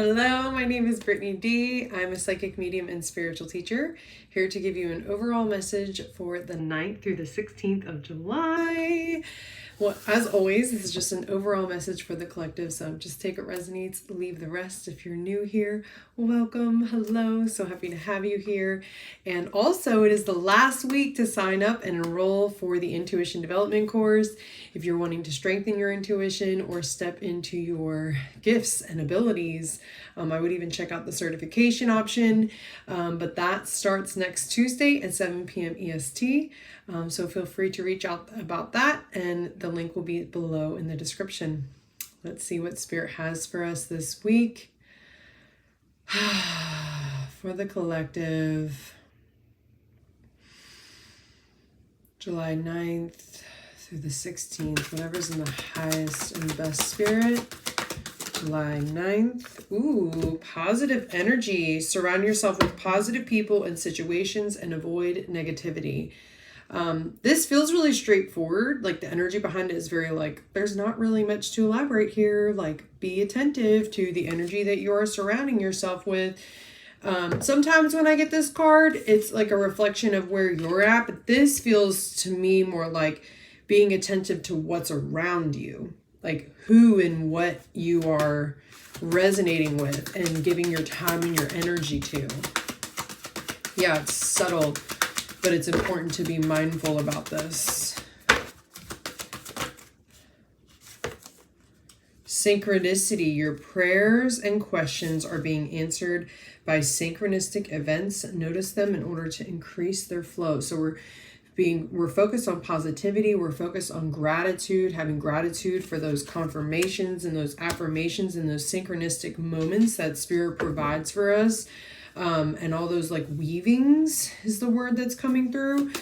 Hello, my name is Brittany D. I'm a psychic medium and spiritual teacher, here to give you an overall message for the 9th through the 16th of July. Well, as always, this is just an overall message for the collective, so just take what resonates, leave the rest. If you're new here, welcome, hello, so happy to have you here. And also, it is the last week to sign up and enroll for the Intuition Development course. If you're wanting to strengthen your intuition or step into your gifts and abilities, I would even check out the certification option, but that starts next Tuesday at 7 p.m. EST. So feel free to reach out about that, and the link will be below in the description. Let's see what Spirit has for us this week. For the collective, July 9th through the 16th, whatever's in the highest and best spirit. July 9th. Ooh, positive energy. Surround yourself with positive people and situations and avoid negativity. This feels really straightforward. Like, the energy behind it is very like, there's not really much to elaborate here. Like, be attentive to the energy that you are surrounding yourself with. Sometimes when I get this card, it's like a reflection of where you're at, but this feels to me more like being attentive to what's around you, like who and what you are resonating with and giving your time and your energy to. Yeah, it's subtle, but it's important to be mindful about this. Synchronicity. Your prayers and questions are being answered by synchronistic events. Notice them in order to increase their flow. So we're focused on positivity. We're focused on gratitude, having gratitude for those confirmations and those affirmations and those synchronistic moments that Spirit provides for us. And all those like weavings is the word that's coming through.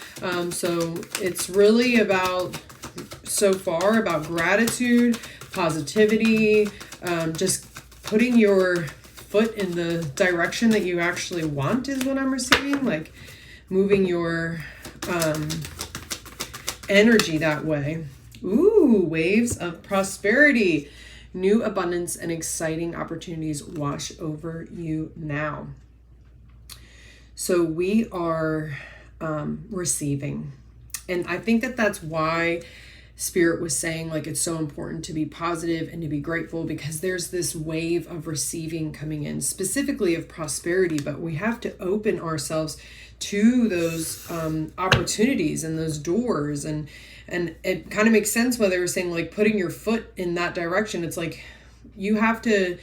So it's really about, so far, about gratitude, positivity, just putting your foot in the direction that you actually want is what I'm receiving, like moving your energy that way. Ooh, waves of prosperity. New abundance and exciting opportunities wash over you now. So we are receiving. And I think that that's why Spirit was saying, like, it's so important to be positive and to be grateful, because there's this wave of receiving coming in, specifically of prosperity, but we have to open ourselves to those opportunities and those doors. And it kind of makes sense why they were saying, like, putting your foot in that direction. It's like you have to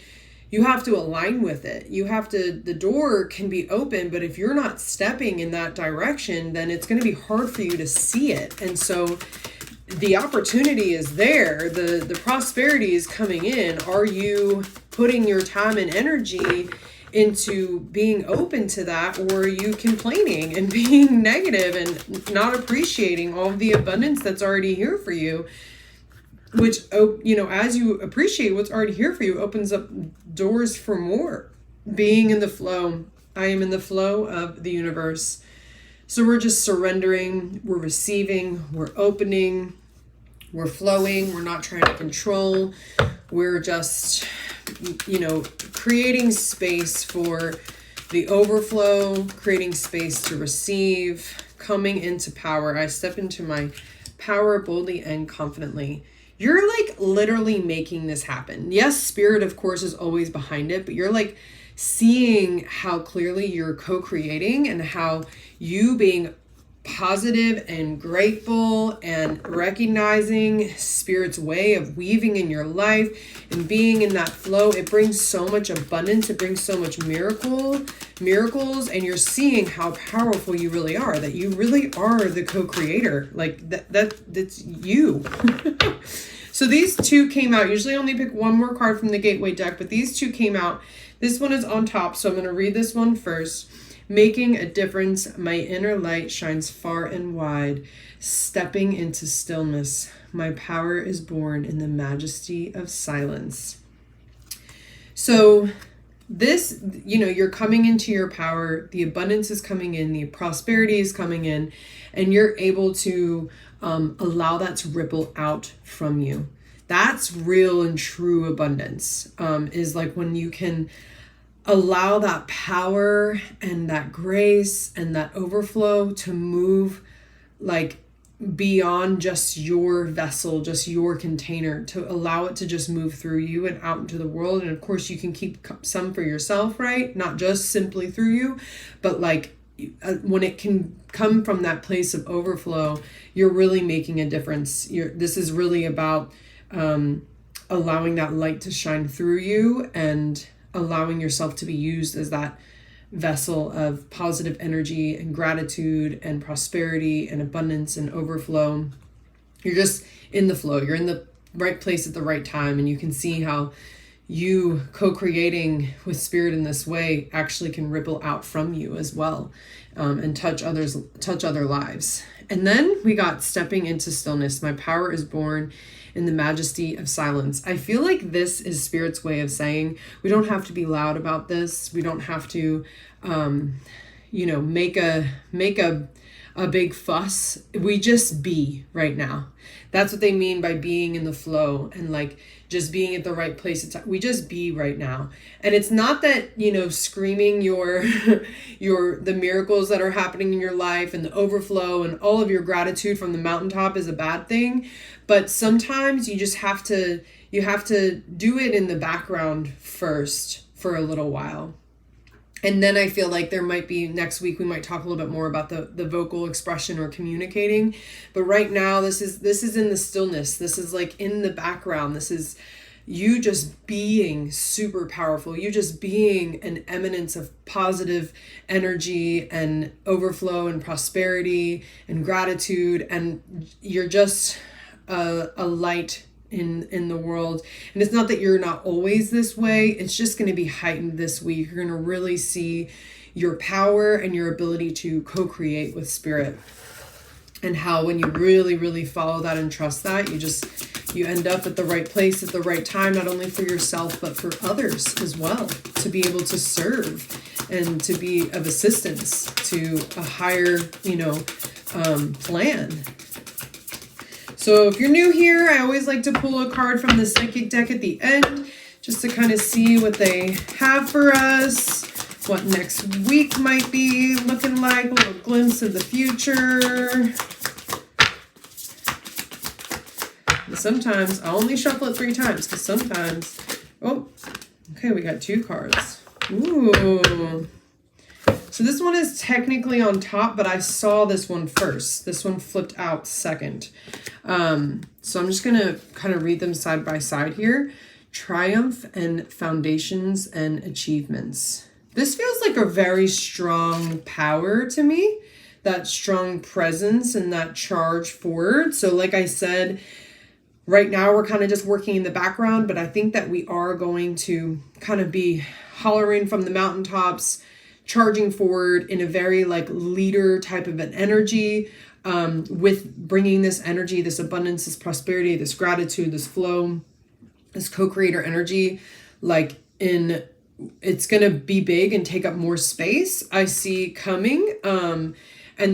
align with it. The door can be open, but if you're not stepping in that direction, then it's going to be hard for you to see it. And so the opportunity is there. The prosperity is coming in. Are you putting your time and energy into being open to that, or are you complaining and being negative and not appreciating all of the abundance that's already here for you? Which, as you appreciate what's already here for you, opens up doors for more. Being in the flow. I am in the flow of the universe. So we're just surrendering, we're receiving, we're opening, we're flowing, we're not trying to control. We're just, creating space for the overflow, creating space to receive, coming into power. I step into my power boldly and confidently. You're like literally making this happen. Yes, Spirit, of course, is always behind it, but you're like seeing how clearly you're co-creating, and how you being positive and grateful and recognizing Spirit's way of weaving in your life and being in that flow, it brings so much abundance, it brings so much miracles, and you're seeing how powerful you really are, that you really are the co-creator. Like that's you. So these two came out. Usually I only pick one more card from the Gateway deck, but these two came out. This one is on top, so I'm going to read this one first. Making a difference, my inner light shines far and wide. Stepping into stillness, my power is born in the majesty of silence. So this, you're coming into your power, the abundance is coming in, the prosperity is coming in, and you're able to allow that to ripple out from you. That's real and true abundance, is like when you can allow that power and that grace and that overflow to move like beyond just your vessel, just your container, to allow it to just move through you and out into the world. And of course you can keep some for yourself, right? Not just simply through you, but like when it can come from that place of overflow, you're really making a difference. This is really about allowing that light to shine through you and allowing yourself to be used as that vessel of positive energy and gratitude and prosperity and abundance and overflow. You're just in the flow. You're in the right place at the right time. And you can see how you co-creating with spirit in this way actually can ripple out from you as well, and touch other lives. And then we got stepping into stillness. My power is born in the majesty of silence. I feel like this is Spirit's way of saying we don't have to be loud about this. We don't have to, make a big fuss. We just be right now. That's what they mean by being in the flow and like just being at the right place. We just be right now. And it's not that, screaming the miracles that are happening in your life and the overflow and all of your gratitude from the mountaintop is a bad thing. But sometimes you just have to do it in the background first for a little while. And then I feel like there might be next week, we might talk a little bit more about the vocal expression or communicating. But right now, this is in the stillness. This is like in the background. This is you just being super powerful. You just being an eminence of positive energy and overflow and prosperity and gratitude. And you're just a light in the world. And it's not that you're not always this way. It's just going to be heightened this week. You're going to really see your power and your ability to co-create with spirit, and how when you really, really follow that and trust that, you end up at the right place at the right time, not only for yourself, but for others as well, to be able to serve and to be of assistance to a higher, plan. So if you're new here, I always like to pull a card from the psychic deck at the end, just to kind of see what they have for us, what next week might be looking like, a little glimpse of the future. And sometimes I'll only shuffle it 3 times, because sometimes, okay, we got 2 cards. Ooh. So this one is technically on top, but I saw this one first. This one flipped out second. So I'm just going to kind of read them side by side here. Triumph and foundations and achievements. This feels like a very strong power to me, that strong presence and that charge forward. So like I said, right now we're kind of just working in the background, but I think that we are going to kind of be hollering from the mountaintops, charging forward in a very like leader type of an energy, with bringing this energy, this abundance, this prosperity, this gratitude, this flow, this co-creator energy, like it's going to be big and take up more space, I see coming. And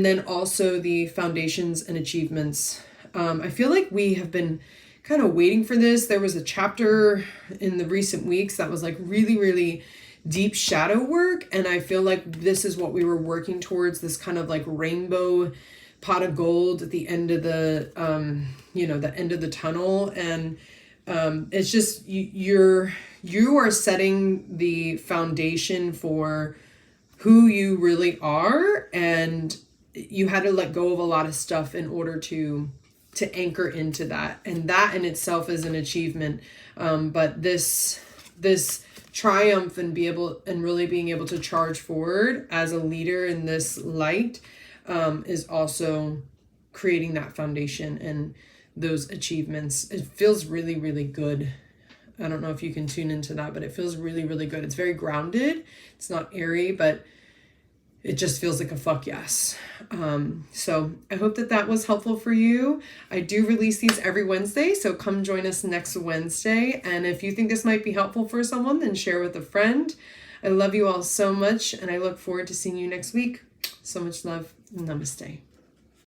then also the foundations and achievements. I feel like we have been kind of waiting for this. There was a chapter in the recent weeks that was like really, really deep shadow work. And I feel like this is what we were working towards, this kind of like rainbow pot of gold at the end of the, the end of the tunnel. And it's just, you are setting the foundation for who you really are. And you had to let go of a lot of stuff in order to anchor into that. And that in itself is an achievement. But this triumph and really being able to charge forward as a leader in this light, is also creating that foundation and those achievements. It feels really, really good. I don't know if you can tune into that, but it feels really, really good. It's very grounded. It's not airy, but it just feels like a fuck yes. So I hope that was helpful for you. I do release these every Wednesday, so come join us next Wednesday. And if you think this might be helpful for someone, then share with a friend. I love you all so much, and I look forward to seeing you next week. So much love. Namaste.